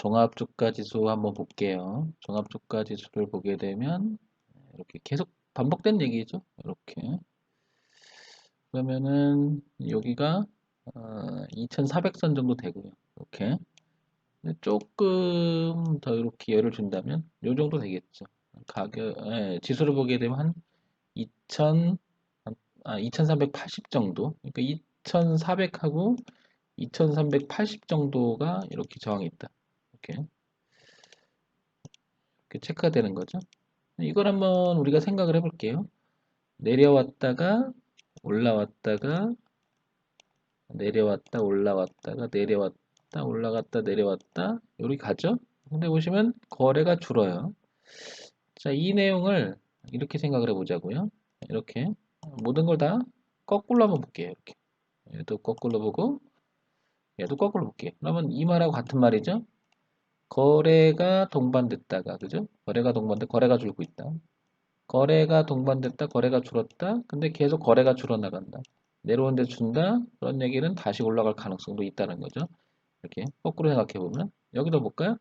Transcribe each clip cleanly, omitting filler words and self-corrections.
종합주가지수 한번 볼게요. 종합주가지수를 보게 되면 이렇게 계속 반복된 얘기죠. 이렇게 그러면은 여기가 2400선 정도 되고요. 이렇게 조금 더 이렇게 열을 준다면 요 정도 되겠죠. 지수를 보게 되면 한 2000, 2380 정도. 그러니까 2400하고 2380 정도가 이렇게 저항이 있다. 이렇게 체크가 되는 거죠. 이걸 한번 우리가 생각을 해볼게요. 내려왔다가 올라왔다가 내려왔다 올라왔다가 내려왔다 올라갔다 내려왔다 이렇게 가죠. 근데 보시면 거래가 줄어요. 자, 이 내용을 이렇게 생각을 해보자고요. 이렇게 모든 걸 다 거꾸로 한번 볼게요. 이렇게 얘도 거꾸로 보고 얘도 거꾸로 볼게요. 그러면 이 말하고 같은 말이죠. 거래가 동반됐다가 그죠? 거래가 줄고 있다. 거래가 동반됐다, 거래가 줄었다. 근데 계속 거래가 줄어나간다. 내려오는 데 준다. 그런 얘기는 다시 올라갈 가능성도 있다는 거죠. 이렇게 거꾸로 생각해 보면 여기도 볼까요?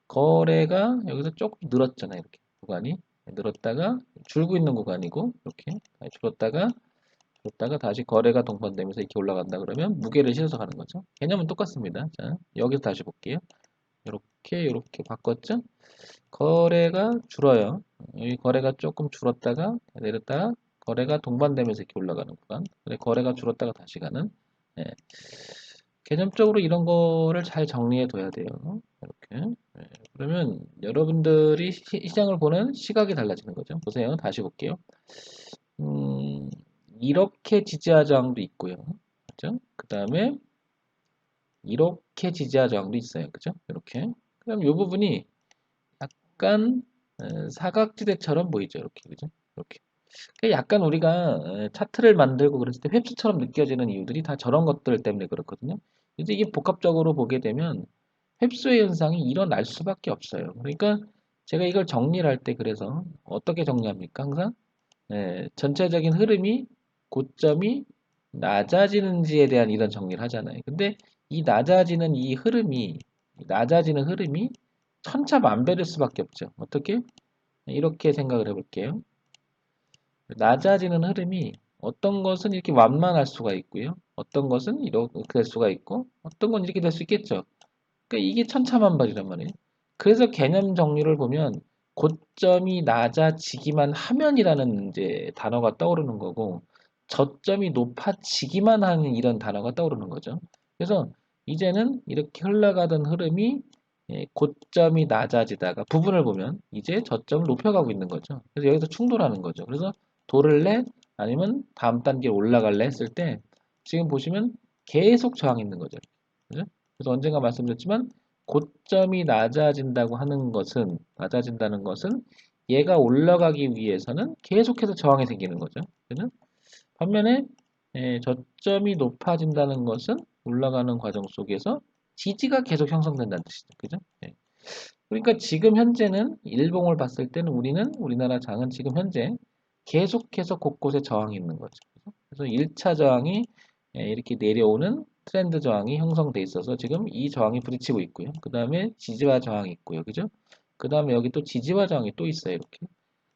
거래가 여기서 조금 늘었잖아요. 이렇게 구간이 늘었다가 줄고 있는 구간이고 이렇게 줄었다가 다시 거래가 동반되면서 이렇게 올라간다 그러면 무게를 실어서 가는 거죠. 개념은 똑같습니다. 자, 여기서 다시 볼게요. 이렇게 바꿨죠? 거래가 줄어요. 여기 거래가 조금 줄었다가 내렸다가 거래가 동반되면서 이렇게 올라가는 구간. 근데 거래가 줄었다가 다시 가는. 예. 개념적으로 이런 거를 잘 정리해 둬야 돼요. 이렇게. 예. 그러면 여러분들이 시장을 보는 시각이 달라지는 거죠. 보세요. 다시 볼게요. 음, 이렇게 지지하 저항도 있고요. 그죠? 그 다음에 이렇게 지지하 저항도 있어요. 그죠? 이렇게. 그럼 이 부분이 약간 사각지대처럼 보이죠. 이렇게 그죠? 이렇게. 약간 우리가 차트를 만들고 그랬을 때 획수처럼 느껴지는 이유들이 다 저런 것들 때문에 그렇거든요. 이제 이게 복합적으로 보게 되면 획수의 현상이 일어날 수밖에 없어요. 그러니까 제가 이걸 정리를 할 때 그래서 어떻게 정리합니까? 항상 전체적인 흐름이 고점이 낮아지는지에 대한 이런 정리를 하잖아요. 근데 이 낮아지는 흐름이 천차만별일 수밖에 없죠. 어떻게? 이렇게 생각을 해볼게요. 낮아지는 흐름이 어떤 것은 이렇게 완만할 수가 있고요. 어떤 것은 이렇게 될 수가 있고, 어떤 건 이렇게 될 수 있겠죠. 그러니까 이게 천차만별이란 말이에요. 그래서 개념 정리를 보면 고점이 낮아지기만 하면이라는 이제 단어가 떠오르는 거고, 저점이 높아지기만 하는 이런 단어가 떠오르는 거죠. 그래서 이제는 이렇게 흘러가던 흐름이 고점이 낮아지다가 부분을 보면 이제 저점을 높여가고 있는 거죠. 그래서 여기서 충돌하는 거죠. 그래서 도를래 아니면 다음 단계 올라갈래 했을 때 지금 보시면 계속 저항이 있는 거죠. 그죠? 그래서 언젠가 말씀드렸지만 고점이 낮아진다는 것은 얘가 올라가기 위해서는 계속해서 저항이 생기는 거죠. 그죠? 반면에 저점이 높아진다는 것은 올라가는 과정 속에서 지지가 계속 형성된다는 뜻이죠. 그죠? 예. 그러니까 지금 현재는 일봉을 봤을 때는 우리나라 장은 지금 현재 계속해서 곳곳에 저항이 있는 거죠. 그래서 1차 저항이 이렇게 내려오는 트렌드 저항이 형성돼 있어서 지금 이 저항이 부딪히고 있고요. 그 다음에 지지와 저항이 있고요. 그죠? 그 다음에 여기 또 지지와 저항이 또 있어요. 이렇게.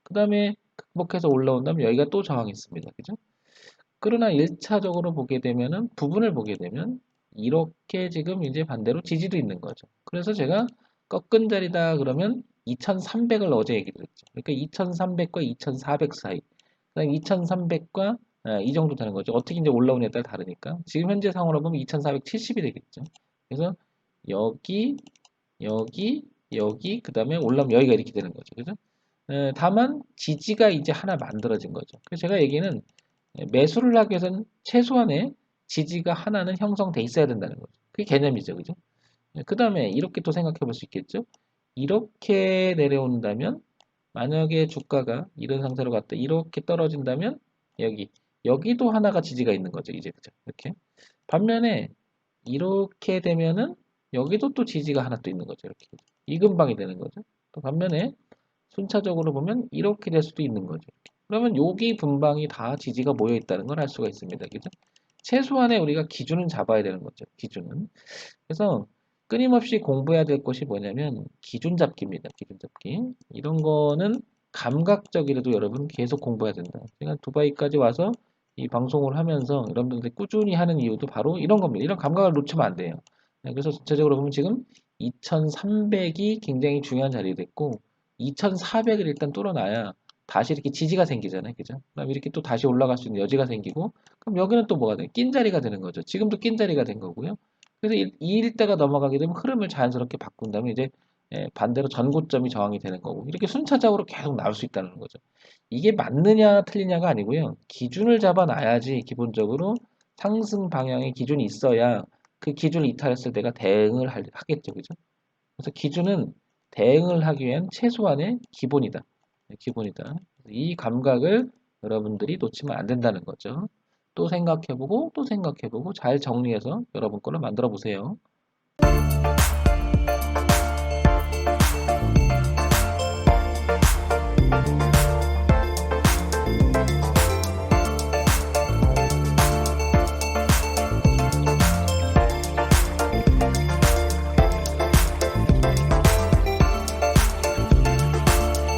그 다음에 극복해서 올라온다면 여기가 또 저항이 있습니다. 그죠? 그러나 1차적으로 보게 되면은 부분을 보게 되면 이렇게 지금 이제 반대로 지지도 있는 거죠. 그래서 제가 꺾은 자리다 그러면 2300을 어제 얘기 드렸죠. 그러니까 2300과 2400 사이. 그다음 2300과 이 정도 되는 거죠. 어떻게 이제 올라오냐에 따라 다르니까. 지금 현재 상황으로 보면 2470이 되겠죠. 그래서 여기, 여기, 그 다음에 올라오면 여기가 이렇게 되는 거죠. 그죠? 다만 지지가 이제 하나 만들어진 거죠. 그래서 제가 얘기는 매수를 하기 위해서는 최소한의 지지가 하나는 형성돼 있어야 된다는 거죠. 그게 개념이죠. 그죠? 그 다음에 이렇게 또 생각해 볼 수 있겠죠. 이렇게 내려온다면 만약에 주가가 이런 상태로 갔다 이렇게 떨어진다면 여기도 하나가 지지가 있는 거죠. 이제 그죠? 이렇게 반면에 이렇게 되면은 여기도 또 지지가 하나 또 있는 거죠. 이렇게 이근방이 되는 거죠. 또 반면에 순차적으로 보면 이렇게 될 수도 있는 거죠. 그러면 여기 분방이 다 지지가 모여 있다는 걸 알 수가 있습니다. 그죠? 최소한의 우리가 기준은 잡아야 되는 거죠. 기준은. 그래서 끊임없이 공부해야 될 것이 뭐냐면 기준 잡기입니다. 기준 잡기. 이런 거는 감각적이라도 여러분 계속 공부해야 된다. 제가 두바이까지 와서 이 방송을 하면서 여러분들한테 꾸준히 하는 이유도 바로 이런 겁니다. 이런 감각을 놓치면 안 돼요. 네, 그래서 전체적으로 보면 지금 2300이 굉장히 중요한 자리에 됐고 2400을 일단 뚫어놔야 다시 이렇게 지지가 생기잖아요. 그죠? 그다음 이렇게 또 다시 올라갈 수 있는 여지가 생기고 그럼 여기는 또 뭐가 돼요? 낀 자리가 되는 거죠. 지금도 낀 자리가 된 거고요. 그래서 이 일대가 넘어가게 되면 흐름을 자연스럽게 바꾼 다음에 이제 반대로 전고점이 저항이 되는 거고 이렇게 순차적으로 계속 나올 수 있다는 거죠. 이게 맞느냐 틀리냐가 아니고요. 기준을 잡아놔야지 기본적으로 상승 방향의 기준이 있어야 그 기준을 이탈했을 때가 대응을 하겠죠. 그죠? 그래서 기준은 대응을 하기 위한 최소한의 기본이다. 네, 기본이다. 이 감각을 여러분들이 놓치면 안 된다는 거죠. 또 생각해보고 또 생각해보고 잘 정리해서 여러분 거를 만들어 보세요.